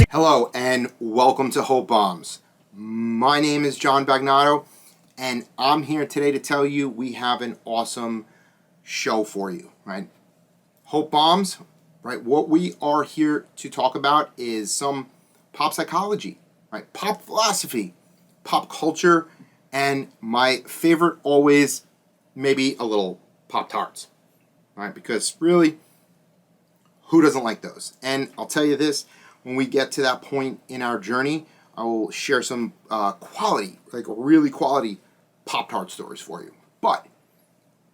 Hello and welcome to Hope Bombs. My name is John Bagnato and I'm here today to tell you we have an awesome show for you, right? Hope Bombs, right? What we are here to talk about is some pop psychology, right? Pop philosophy, pop culture, and my favorite always, maybe a little Pop-Tarts, right? Because really, who doesn't like those? And I'll tell you this, when we get to that point in our journey, I will share some quality, like really quality Pop-Tart stories for you. But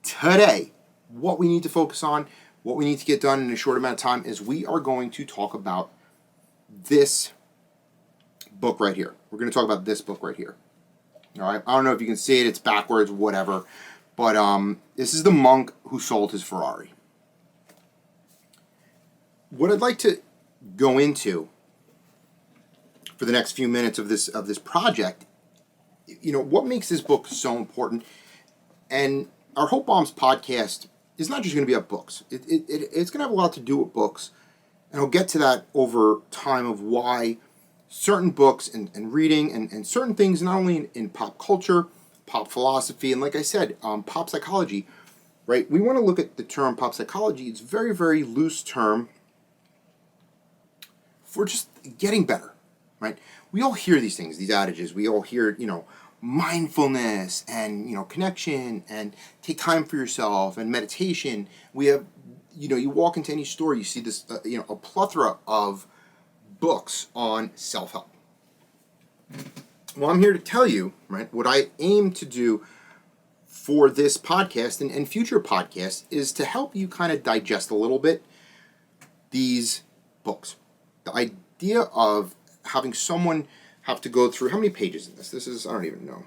today, what we need to focus on, what we need to get done in a short amount of time is we are going to talk about this book right here. We're going to talk about this book right here. All right. I don't know if you can see it. It's backwards, whatever. But this is the monk who sold his Ferrari. What I'd like to go into for the next few minutes of this project, what makes this book so important. And our Hope Bombs podcast is not just going to be about books. It's going to have a lot to do with books, and I'll get to that over time of why certain books and reading and certain things, not only in pop culture, pop philosophy, and like I said, pop psychology, right? We want to look at the term pop psychology. It's a very, very loose term for just getting better, right? We all hear these things, these adages. We all hear, mindfulness and, connection and take time for yourself and meditation. We have, you walk into any store, you see this, a plethora of books on self-help. Well, I'm here to tell you, right, what I aim to do for this podcast and future podcasts is to help you kind of digest a little bit these books. The idea of having someone have to go through, how many pages in this? This is, I don't even know.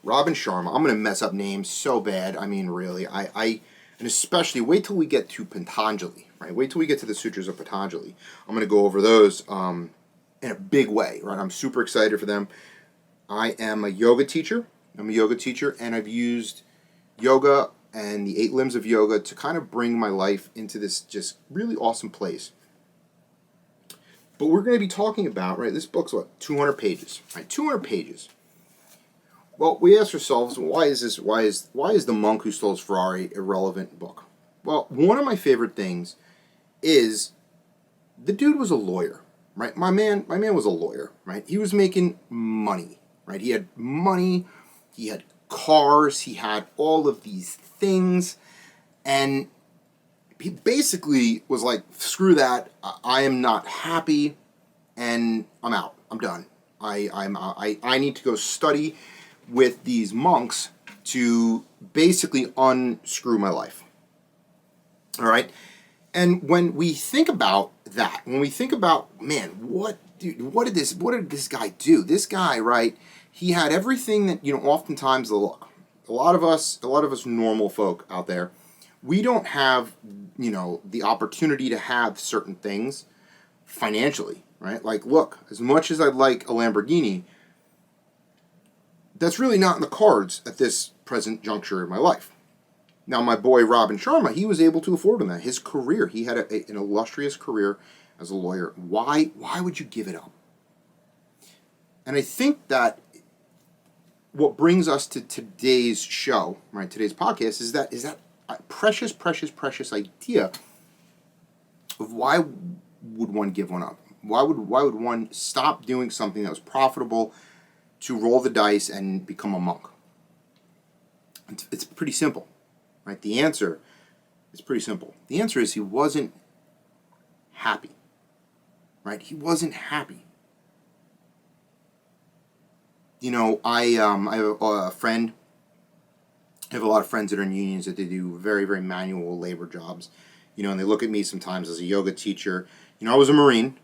Robin Sharma. I'm going to mess up names so bad. I mean, really. And especially, wait till we get to Patanjali, right? Wait till we get to the Sutras of Patanjali. I'm going to go over those in a big way, right? I'm super excited for them. I am a yoga teacher. And I've used yoga and the 8 limbs of yoga to kind of bring my life into this just really awesome place. But we're going to be talking about, right, this book's what, 200 pages, right? 200 pages. Well, we ask ourselves, why is The Monk Who Stole His Ferrari a relevant book? Well, one of my favorite things is the dude was a lawyer, right? My man was a lawyer, right? He was making money, right? He had money, he had cars, he had all of these things, and he basically was like, screw that, I am not happy, and I'm out. I'm done. I need to go study with these monks to basically unscrew my life. All right? And when we think about that, man, what did this guy do? This guy, right, he had everything that, oftentimes a lot of us normal folk out there, we don't have, the opportunity to have certain things financially, right? Like, look, as much as I'd like a Lamborghini, that's really not in the cards at this present juncture in my life. Now, my boy Robin Sharma, he was able to afford that. His career, he had an illustrious career as a lawyer. Why would you give it up? And I think that what brings us to today's show, right, today's podcast, is that precious idea of why would one give one up? Why would one stop doing something that was profitable to roll the dice and become a monk? It's pretty simple, right? The answer is pretty simple. The answer is he wasn't happy, right? He wasn't happy. I have a friend. I have a lot of friends that are in unions that they do very, very manual labor jobs, and they look at me sometimes as a yoga teacher. I was a Marine.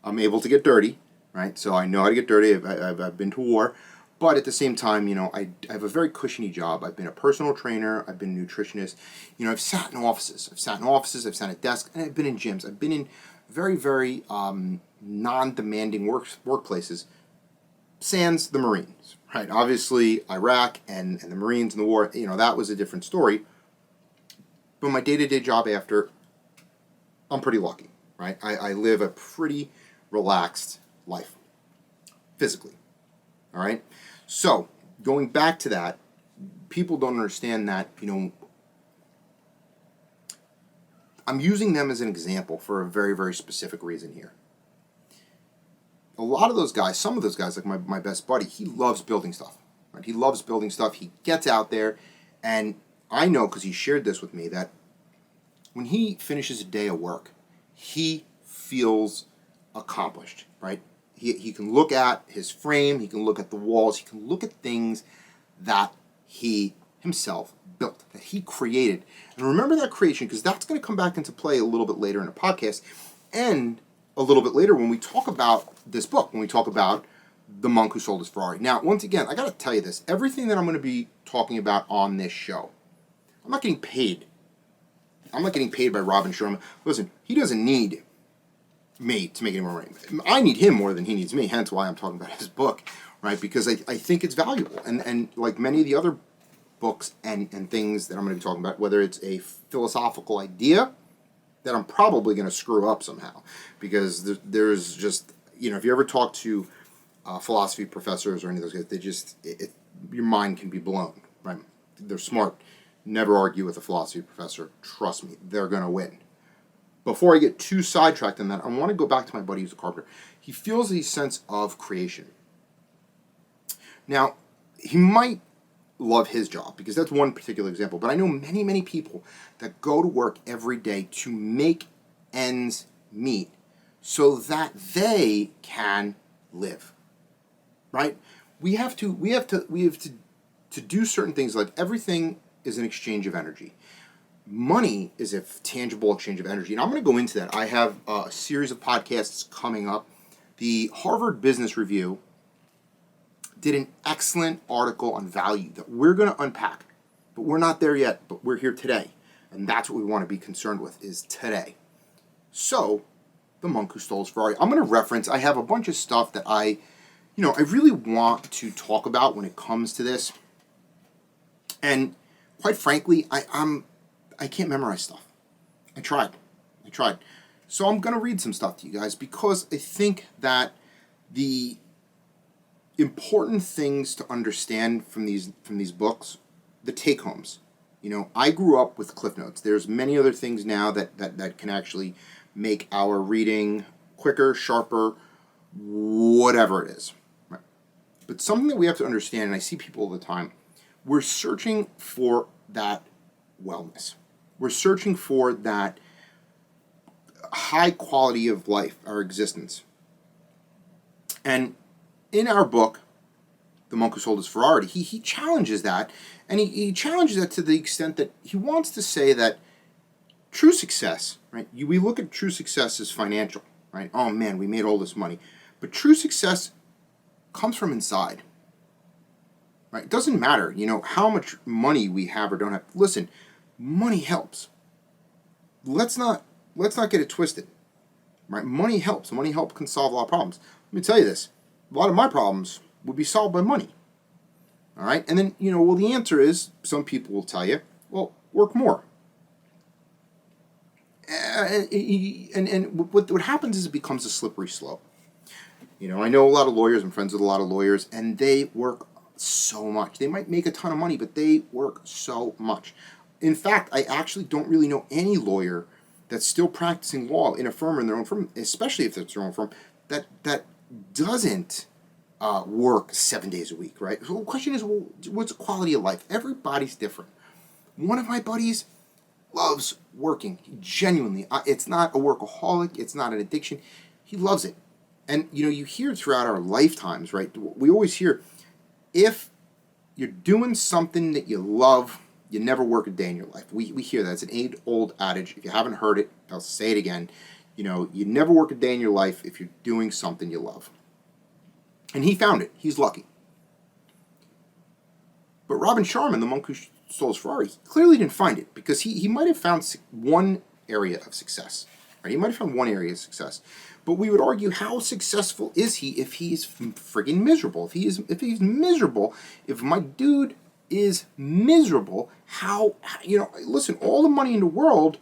I'm able to get dirty, right? So I know how to get dirty. I've been to war. But at the same time, I have a very cushiony job. I've been a personal trainer. I've been a nutritionist. I've sat in offices. I've sat at desks, and I've been in gyms. I've been in very, very non-demanding workplaces, sans the Marines. Right, obviously Iraq and the Marines and the war, that was a different story. But my day-to-day job after, I'm pretty lucky, right? I live a pretty relaxed life, physically. All right? So, going back to that, people don't understand that, I'm using them as an example for a very, very specific reason here. A lot of those guys, some of those guys, like my best buddy, he loves building stuff. Right? He loves building stuff. He gets out there, and I know because he shared this with me that when he finishes a day of work, he feels accomplished, right? He can look at his frame, he can look at the walls, he can look at things that he himself built, that he created. And remember that creation, because that's going to come back into play a little bit later in the podcast, and a little bit later when we talk about this book, when we talk about The Monk Who Sold His Ferrari. Now, once again, I got to tell you this. Everything that I'm going to be talking about on this show, I'm not getting paid. I'm not getting paid by Robin Sharma. Listen, he doesn't need me to make any more money. I need him more than he needs me, hence why I'm talking about his book, right? Because I think it's valuable. And like many of the other books and things that I'm going to be talking about, whether it's a philosophical idea that I'm probably going to screw up somehow, because there's just, if you ever talk to philosophy professors or any of those guys, they just, your mind can be blown, right? They're smart. Never argue with a philosophy professor. Trust me, they're going to win. Before I get too sidetracked on that, I want to go back to my buddy who's a carpenter. He feels a sense of creation. Now, he might love his job, because that's one particular example, but I know many, many people that go to work every day to make ends meet so that they can live. Right? We have to do certain things. Like, everything is an exchange of energy. Money is a tangible exchange of energy. And I'm going to go into that. I have a series of podcasts coming up. The Harvard Business Review did an excellent article on value that we're going to unpack. But we're not there yet, but we're here today. And that's what we want to be concerned with, is today. So, The Monk Who Stole His Ferrari. I'm going to reference, I have a bunch of stuff that I really want to talk about when it comes to this. And quite frankly, I can't memorize stuff. I tried. So I'm going to read some stuff to you guys, because I think that the important things to understand from these books, the take-homes. I grew up with Cliff Notes. There's many other things now that can actually make our reading quicker, sharper, whatever it is. Right? But something that we have to understand, and I see people all the time, we're searching for that wellness. We're searching for that high quality of life, our existence. And in our book, The Monk Who Sold His Ferrari, he challenges that, and he challenges that to the extent that he wants to say that true success, right? We look at true success as financial, right? Oh man, we made all this money. But true success comes from inside, right? It doesn't matter, how much money we have or don't have. Listen, money helps. Let's not get it twisted, right? Money helps. Money can solve a lot of problems. Let me tell you this. A lot of my problems would be solved by money. All right? And then, the answer is, some people will tell you, well, work more. And what happens is it becomes a slippery slope. I know a lot of lawyers, I'm friends with a lot of lawyers, and they work so much. They might make a ton of money, but they work so much. In fact, I actually don't really know any lawyer that's still practicing law in a firm, in their own firm, especially if it's their own firm, that doesn't work 7 days a week, right? So the question is, well, what's the quality of life? Everybody's different. One of my buddies loves working. Genuinely. It's not a workaholic. It's not an addiction. He loves it. And, you hear throughout our lifetimes, right? We always hear, if you're doing something that you love, you never work a day in your life. We hear that. It's an age-old adage. If you haven't heard it, I'll say it again. You never work a day in your life if you're doing something you love. And he found it. He's lucky. But Robin Sharma, the monk who stole his Ferrari, clearly didn't find it, because he might have found one area of success. Right? He might have found one area of success. But we would argue, how successful is he if he's friggin' miserable? If he's miserable, if my dude is miserable, listen, all the money in the world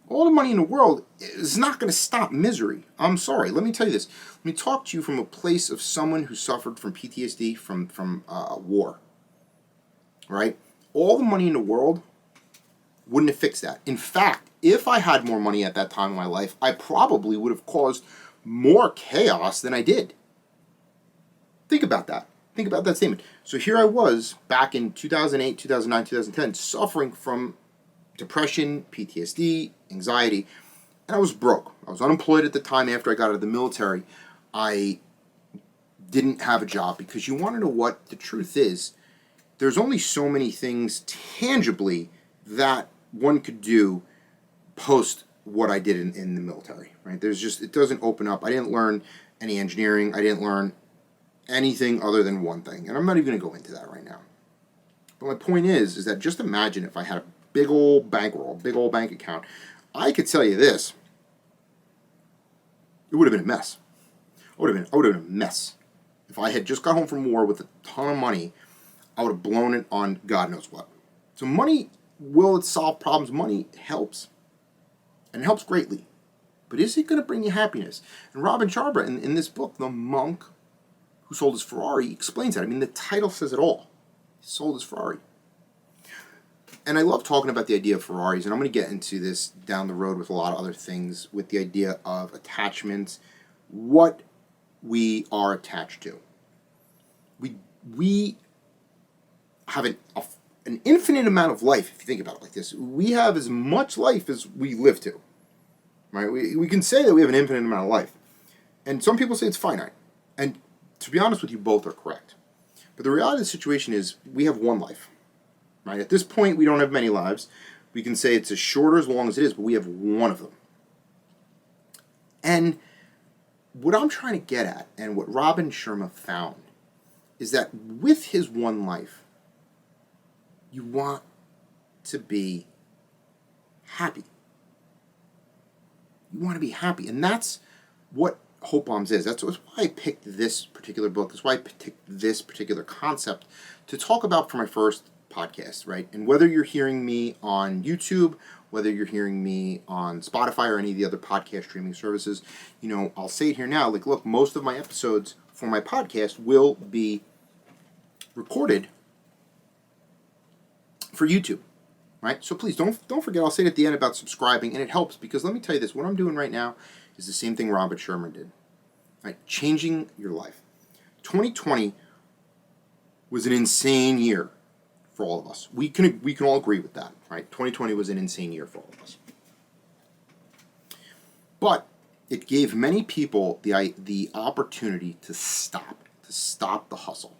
All the money in the world is not going to stop misery. I'm sorry. Let me tell you this. Let me talk to you from a place of someone who suffered from PTSD from war. Right? All the money in the world wouldn't have fixed that. In fact, if I had more money at that time in my life, I probably would have caused more chaos than I did. Think about that. Think about that statement. So here I was back in 2008, 2009, 2010, suffering from depression, PTSD, anxiety, and I was broke. I was unemployed at the time after I got out of the military. I didn't have a job because you want to know what the truth is. There's only so many things tangibly that one could do post what I did in the military, right? It doesn't open up. I didn't learn any engineering. I didn't learn anything other than one thing. And I'm not even going to go into that right now. But my point is that just imagine if I had a big old bankroll, big old bank account. I could tell you this. It would have been a mess. I would have been a mess. If I had just got home from war with a ton of money, I would have blown it on God knows what. So money, will it solve problems? Money helps. And it helps greatly. But is it going to bring you happiness? And Robin Sharma, in this book, The Monk Who Sold His Ferrari, explains that. I mean, the title says it all. He sold his Ferrari. And I love talking about the idea of Ferraris, and I'm going to get into this down the road with a lot of other things, with the idea of attachments, what we are attached to. We have an infinite amount of life, if you think about it like this. We have as much life as we live to. Right? We can say that we have an infinite amount of life. And some people say it's finite. And to be honest with you, both are correct. But the reality of the situation is we have one life. Right? At this point, we don't have many lives. We can say it's as short or as long as it is, but we have one of them. And what I'm trying to get at, and what Robin Sharma found, is that with his one life, you want to be happy. You want to be happy. And that's what Hope Bombs is. That's why I picked this particular book. That's why I picked this particular concept to talk about for my first podcast, right? And whether you're hearing me on YouTube, whether you're hearing me on Spotify or any of the other podcast streaming services, I'll say it here now, look, most of my episodes for my podcast will be recorded for YouTube, right? So please don't forget, I'll say it at the end about subscribing, and it helps because let me tell you this, what I'm doing right now is the same thing Robin Sharma did, right? Changing your life. 2020 was an insane year for all of us. We can all agree with that, right? 2020 was an insane year for all of us. But it gave many people the opportunity to stop the hustle.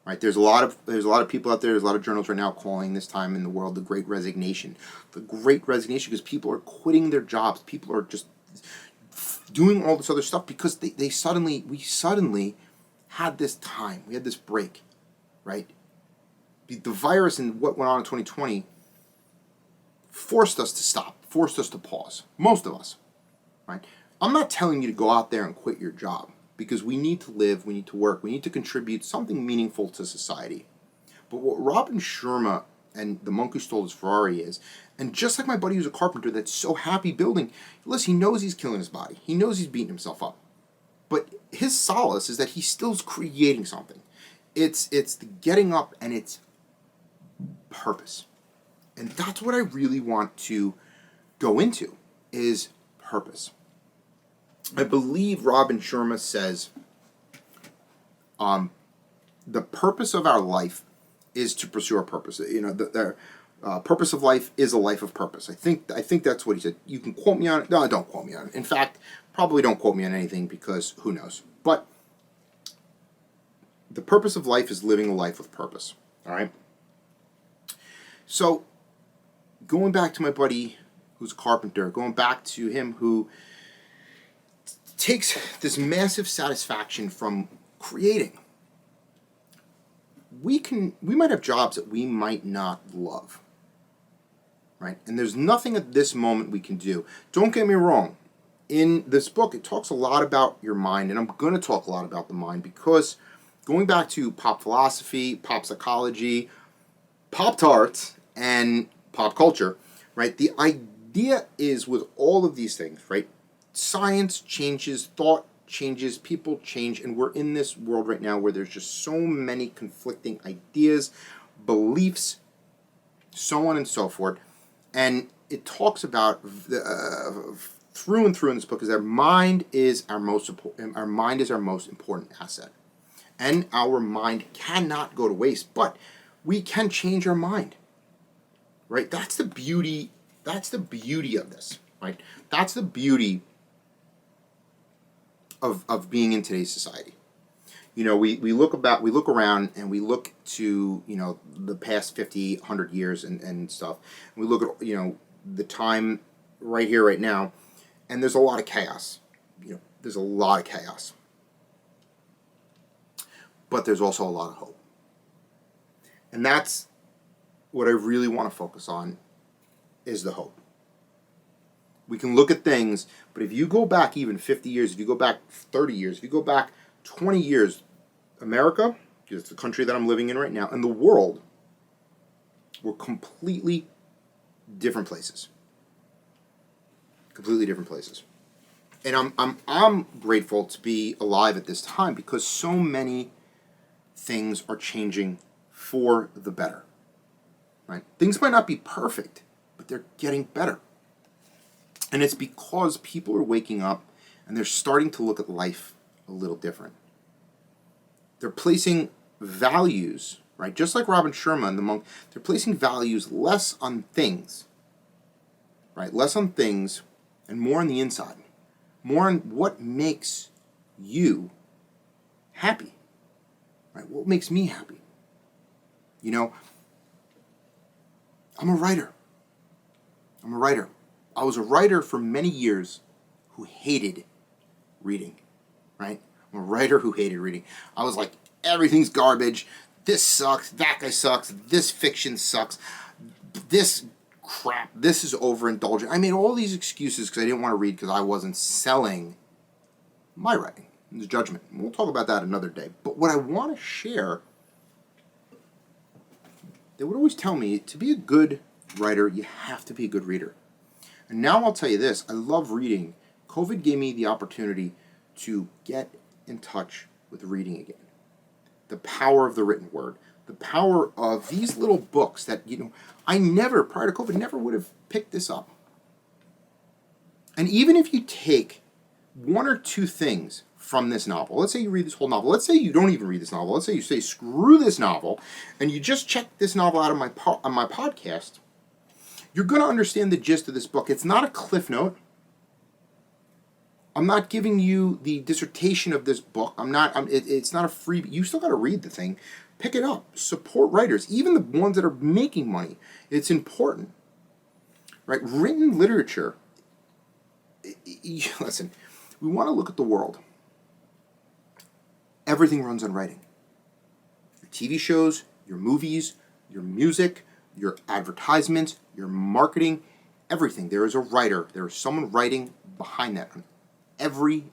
Right? There's a lot of people out there, there's a lot of journals right now calling this time in the world the Great Resignation. The Great Resignation because people are quitting their jobs. People are just doing all this other stuff because we suddenly had this time. We had this break, right? The virus and what went on in 2020 forced us to stop, forced us to pause. Most of us, right? I'm not telling you to go out there and quit your job because we need to live, we need to work, we need to contribute something meaningful to society. But what Robin Sharma and The Monk Who Stole His Ferrari is, and just like my buddy who's a carpenter that's so happy building, listen, he knows he's killing his body. He knows he's beating himself up. But his solace is that he still's creating something. It's the getting up and it's purpose. And that's what I really want to go into, is purpose. I believe Robin Sharma says the purpose of our life is to pursue our purpose. The purpose of life is a life of purpose. I think that's what he said. You can quote me on it. No, don't quote me on it. In fact, probably don't quote me on anything because who knows. But the purpose of life is living a life with purpose. All right? So, going back to my buddy who's a carpenter, going back to him who takes this massive satisfaction from creating. We might have jobs that we might not love, right? And there's nothing at this moment we can do. Don't get me wrong. In this book, it talks a lot about your mind, and I'm going to talk a lot about the mind because going back to pop philosophy, pop psychology, Pop-Tarts, and pop culture, right? The idea is with all of these things, right? Science changes, thought changes, people change, and we're in this world right now where there's just so many conflicting ideas, beliefs, so on and so forth. And it talks about through and through in this book is that our mind is our most important asset, and our mind cannot go to waste. But we can change our mind, right? That's the beauty. That's the beauty of this, right? That's the beauty of being in today's society. We look around and we look to, the past 50, 100 years and stuff. And we look at, the time right here, right now, and there's a lot of chaos. There's a lot of chaos. But there's also a lot of hope. And that's what I really want to focus on, is the hope. We can look at things, but if you go back even 50 years, if you go back 30 years, if you go back 20 years, America, because it's the country that I'm living in right now, and the world were completely different places. Completely different places. And I'm grateful to be alive at this time because so many things are changing for the better. Right? Things might not be perfect, but they're getting better. And it's because people are waking up and they're starting to look at life a little different. They're placing values, right? Just like Robin Sharma and the monk, they're placing values less on things, right? Less on things and more on the inside. More on what makes you happy, right? What makes me happy? I'm a writer. I was a writer for many years who hated reading, right? I'm a writer who hated reading. I was like, everything's garbage. This sucks. That guy sucks. This fiction sucks. This crap. This is overindulgent. I made all these excuses because I didn't want to read because I wasn't selling my writing. The judgment. We'll talk about that another day. But what I want to share, they would always tell me, to be a good writer, you have to be a good reader. And now I'll tell you this, I love reading. COVID gave me the opportunity to get in touch with reading again. The power of the written word. The power of these little books that, I never, prior to COVID, never would have picked this up. And even if you take one or two things from this novel, let's say you read this whole novel, let's say you don't even read this novel, let's say you say, screw this novel, and you just check this novel out on my podcast, you're going to understand the gist of this book. It's not a cliff note. I'm not giving you the dissertation of this book. It's not a free. You still got to read the thing. Pick it up. Support writers, even the ones that are making money. It's important, right? Written literature. Listen, we want to look at the world. Everything runs on writing. Your TV shows, your movies, your music, your advertisements, your marketing, everything. There is a writer. There is someone writing behind that on every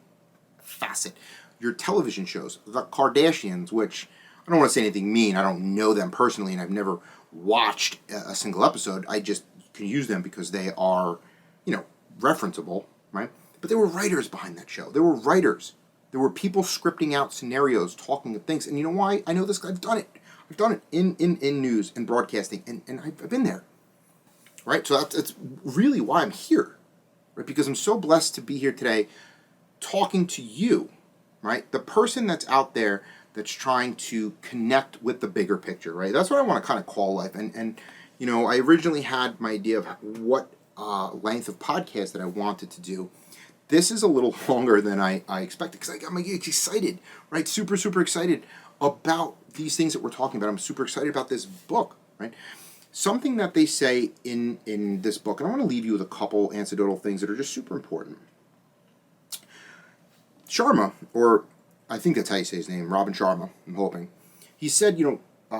facet. Your television shows, the Kardashians, which I don't want to say anything mean. I don't know them personally, and I've never watched a single episode. I just can use them because they are, referenceable, right? But there were writers behind that show. There were writers. There were people scripting out scenarios, talking of things. And you know why I know this? I've done it. I've done it in news and broadcasting, and I've been there, right? So that's really why I'm here, right? Because I'm so blessed to be here today talking to you, right? The person that's out there that's trying to connect with the bigger picture, right? That's what I want to kind of call life. And I originally had my idea of what length of podcast that I wanted to do. This is a little longer than I expected because I'm excited, right? Super, super excited about these things that we're talking about. I'm super excited about this book, right? Something that they say in this book, and I want to leave you with a couple anecdotal things that are just super important. Sharma, or I think that's how you say his name, Robin Sharma, I'm hoping. He said,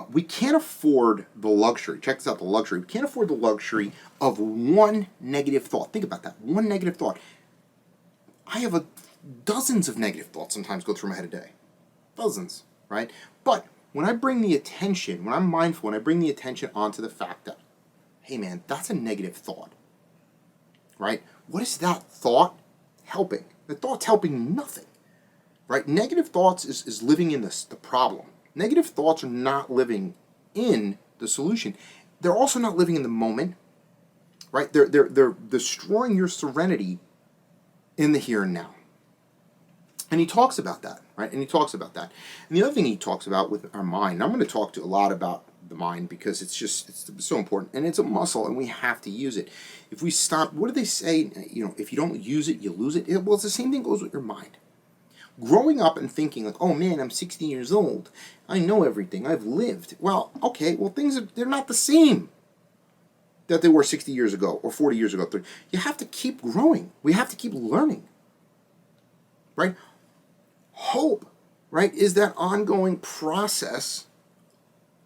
we can't afford the luxury. Check this out, the luxury. We can't afford the luxury of one negative thought. Think about that. One negative thought. I have dozens of negative thoughts sometimes go through my head a day. Dozens, right? But when I bring the attention, when I'm mindful, when I bring the attention onto the fact that, hey man, that's a negative thought. right? What is that thought helping? The thought's helping nothing, right? Negative thoughts is living in the problem. Negative thoughts are not living in the solution. They're also not living in the moment, right? They're destroying your serenity in the here and now. And he talks about that, right? And he talks about that. And the other thing he talks about with our mind, and I'm going to talk to a lot about the mind because it's so important. And it's a muscle, and we have to use it. If we stop, what do they say? If you don't use it, you lose it. Well, it's the same thing goes with your mind. Growing up and thinking like, oh man, I'm 16 years old. I know everything. I've lived. Well, okay, well, they're not the same that they were 60 years ago or 40 years ago. You have to keep growing. We have to keep learning, right? Hope, right, is that ongoing process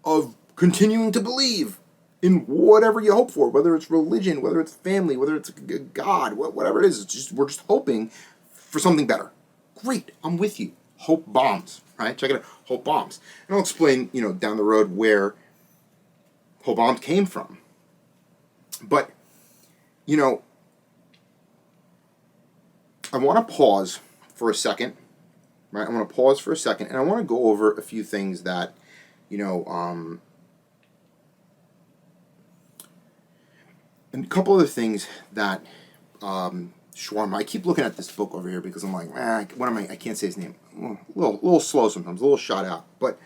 of continuing to believe in whatever you hope for, whether it's religion, whether it's family, whether it's God, whatever it is. We're just hoping for something better. Great, I'm with you. Hope bombs, right? Check it out, hope bombs. And I'll explain, down the road where hope bombs came from. But, I want to pause for a second. Right, I want to pause for a second, and I want to go over a few things that, and a couple other things that Sharma. I keep looking at this book over here because I'm like, what am I? I can't say his name. A little slow sometimes, a little shot out. But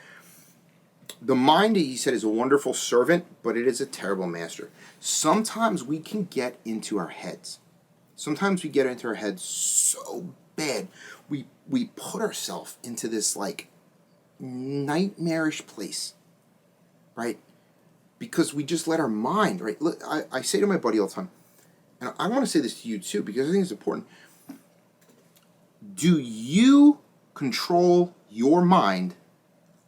the mind, he said, is a wonderful servant, but it is a terrible master. Sometimes we can get into our heads. Sometimes we get into our heads so bad. We put ourselves into this like nightmarish place, right? Because we just let our mind, right? Look, I say to my buddy all the time, and I want to say this to you too because I think it's important. Do you control your mind,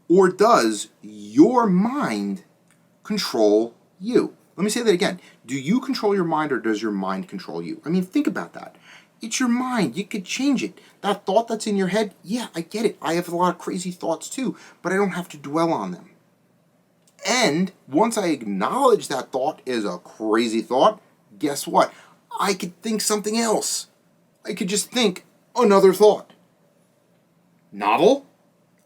or does your mind control you? Let me say that again. Do you control your mind, or does your mind control you? I mean, think about that. It's your mind. You could change it. That thought that's in your head, yeah, I get it. I have a lot of crazy thoughts too, but I don't have to dwell on them. And once I acknowledge that thought is a crazy thought, guess what? I could think something else. I could just think another thought. Novel?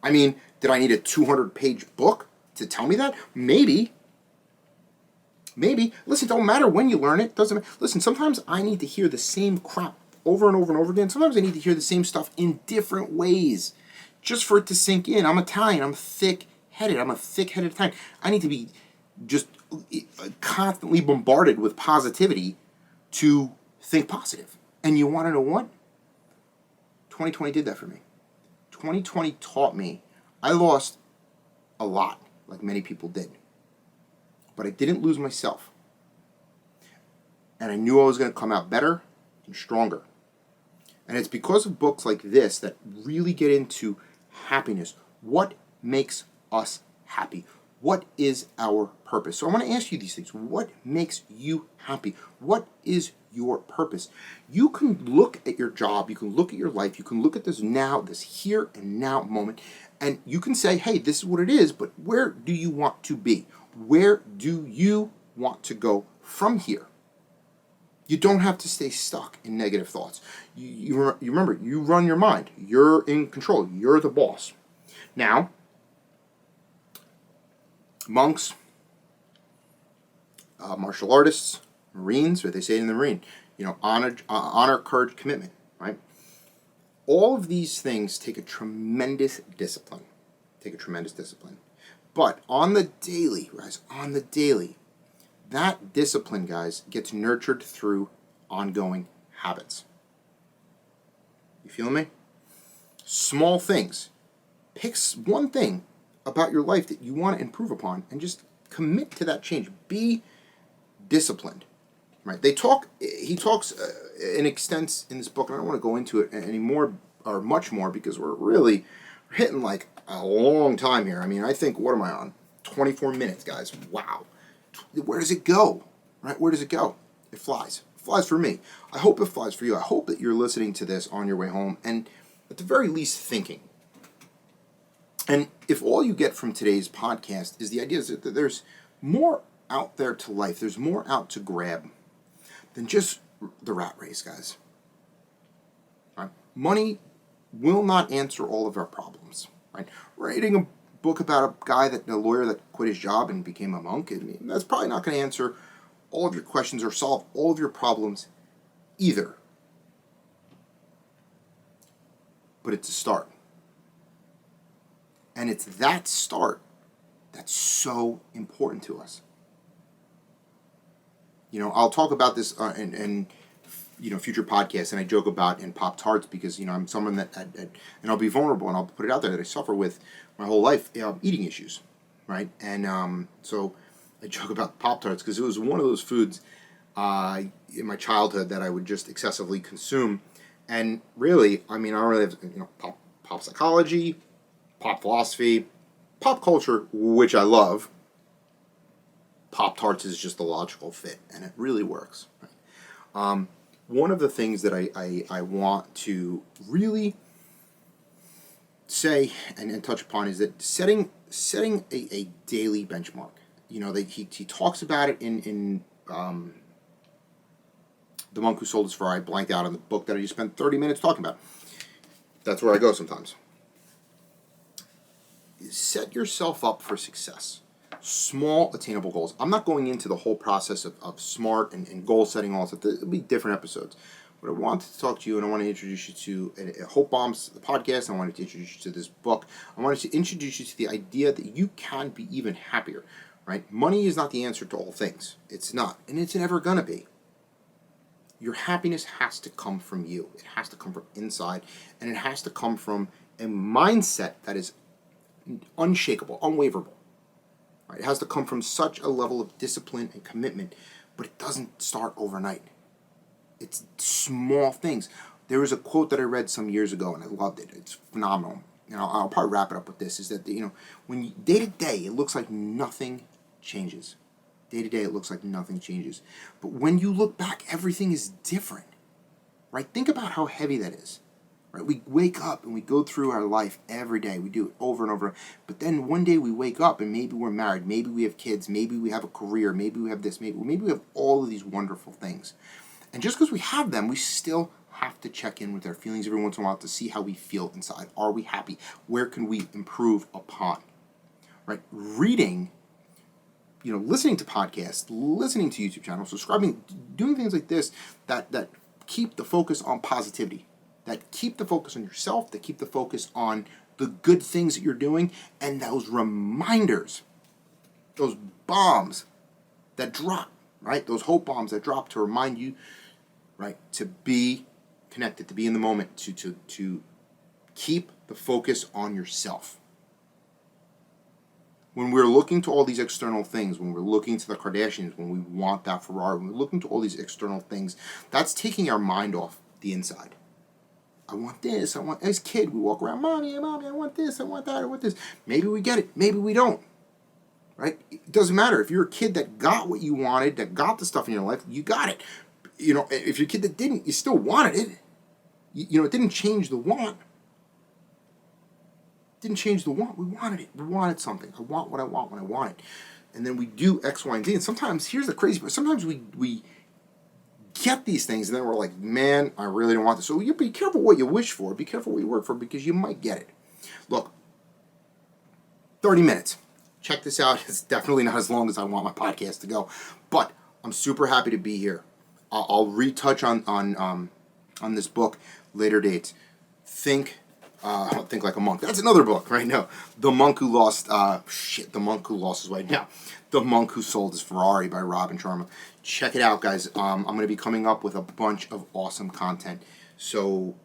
I mean, did I need a 200-page book to tell me that? Maybe. Listen, it don't matter when you learn it. Doesn't matter. Listen, sometimes I need to hear the same crap over and over and over again. Sometimes I need to hear the same stuff in different ways just for it to sink in. I'm Italian. I'm thick-headed. I'm a thick-headed Italian. I need to be just constantly bombarded with positivity to think positive. And you want to know what? 2020 did that for me. 2020 taught me I lost a lot, like many people did. But I didn't lose myself. And I knew I was going to come out better and stronger. And it's because of books like this that really get into happiness. What makes us happy? What is our purpose? So I want to ask you these things. What makes you happy? What is your purpose? You can look at your job, you can look at your life, you can look at this now, this here and now moment, and you can say, hey, this is what it is, but where do you want to be? Where do you want to go from here? You don't have to stay stuck in negative thoughts. You remember, you run your mind. You're in control. You're the boss. Now, monks, martial artists, Marines, what they say in the Marine, honor, courage, commitment, right? All of these things take a tremendous discipline. But on the daily, guys, that discipline, guys, gets nurtured through ongoing habits. You feel me? Small things. Pick one thing about your life that you want to improve upon and just commit to that change. Be disciplined. Right? He talks in extent in this book, and I don't want to go into it anymore or much more because we're hitting like a long time here. I mean, I think, what am I on? 24 minutes, guys. Wow. Where does it go? Right? Where does it go? It flies. It flies for me. I hope it flies for you. I hope that you're listening to this on your way home and at the very least thinking. And if all you get from today's podcast is the idea that there's more out there to life, there's more out to grab than just the rat race, guys. Right? Money will not answer all of our problems. Right? Writing a book about a lawyer that quit his job and became a monk, I mean, that's probably not going to answer all of your questions or solve all of your problems either. But it's a start. And it's that start that's so important to us. I'll talk about this in future podcasts, and I joke about in Pop-Tarts because, I'm someone that, and I'll be vulnerable and I'll put it out there that I suffer with my whole life eating issues, right? And so I joke about Pop-Tarts because it was one of those foods in my childhood that I would just excessively consume. And really, I don't really have, pop psychology, pop philosophy, pop culture, which I love. Pop-Tarts is just the logical fit, and it really works. Right? One of the things that I want to really say and touch upon is that setting a daily benchmark. He talks about it in The Monk Who Sold His Ferrari. I blanked out on the book that I just spent 30 minutes talking about. That's where I go sometimes. Set yourself up for success. Small, attainable goals. I'm not going into the whole process of SMART and goal setting, all that. There'll be different episodes. But I wanted to talk to you, and I want to introduce you to Hope Bombs, the podcast. I wanted to introduce you to this book. I wanted to introduce you to the idea that you can be even happier. Right? Money is not the answer to all things. It's not, and it's never gonna be. Your happiness has to come from you. It has to come from inside, and it has to come from a mindset that is unshakable, unwaverable. Right? It has to come from such a level of discipline and commitment, but it doesn't start overnight. It's small things. There was a quote that I read some years ago, and I loved it. It's phenomenal. I'll probably wrap it up with this: is that when day to day it looks like nothing changes. Day to day it looks like nothing changes, but when you look back, everything is different. Right? Think about how heavy that is. Right? We wake up and we go through our life every day. We do it over and over. But then one day we wake up and maybe we're married, maybe we have kids, maybe we have a career, maybe we have this, maybe we have all of these wonderful things. And just because we have them, we still have to check in with our feelings every once in a while to see how we feel inside. Are we happy? Where can we improve upon? Right? Reading, listening to podcasts, listening to YouTube channels, subscribing, doing things like this that keep the focus on positivity, that keep the focus on yourself, that keep the focus on the good things that you're doing, and those reminders, those bombs that drop, right? Those hope bombs that drop to remind you, right, to be connected, to be in the moment, to keep the focus on yourself. When we're looking to all these external things, when we're looking to the Kardashians, when we want that Ferrari, when we're looking to all these external things, that's taking our mind off the inside. I want this, as a kid, we walk around, mommy, I want this, I want that, I want this. Maybe we get it, maybe we don't. Right? It doesn't matter. If you're a kid that got what you wanted, that got the stuff in your life, you got it. If you're a kid that didn't, you still wanted it. It didn't change the want. It didn't change the want. We wanted it. We wanted something. I want what I want when I want it. And then we do X, Y, and Z. And sometimes, here's the crazy part, sometimes we get these things and then we're like, man, I really don't want this. So you be careful what you wish for. Be careful what you work for, because you might get it. Look, 30 minutes. Check this out. It's definitely not as long as I want my podcast to go, but I'm super happy to be here. I'll retouch on this book later dates. Think Like a Monk. That's another book right now. The Monk Who Lost The Monk Who Lost His Way. Now, The Monk Who Sold His Ferrari by Robin Sharma. Check it out, guys. I'm going to be coming up with a bunch of awesome content. So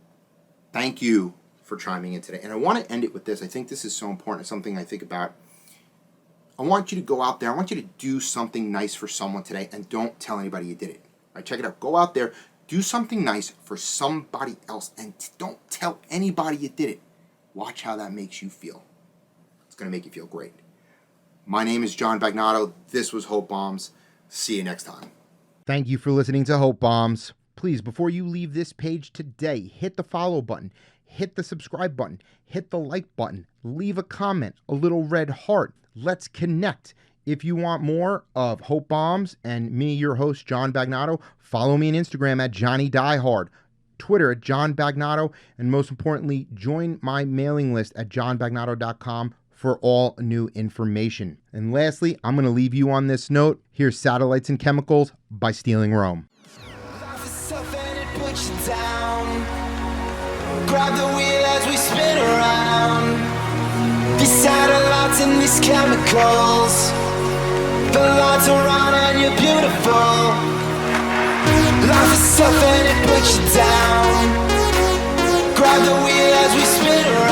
thank you for chiming in today. And I want to end it with this. I think this is so important. It's something I think about. I want you to go out there. I want you to do something nice for someone today, and don't tell anybody you did it. All right, check it out. Go out there, do something nice for somebody else, and don't tell anybody you did it. Watch how that makes you feel. It's going to make you feel great. My name is John Bagnato. This was Hope Bombs. See you next time. Thank you for listening to Hope Bombs. Please, before you leave this page today, hit the follow button, hit the subscribe button, hit the like button, leave a comment, a little red heart. Let's connect. If you want more of Hope Bombs and me, your host, John Bagnato, follow me on Instagram at Johnny Diehard, Twitter at John Bagnato, and most importantly, join my mailing list at johnbagnato.com for all new information. And lastly, I'm going to leave you on this note. Here's Satellites and Chemicals by Stealing Rome. Grab the wheel as we spin around. These satellites and these chemicals, the lights are on and you're beautiful. Life is tough and it puts you down. Grab the wheel as we spin around.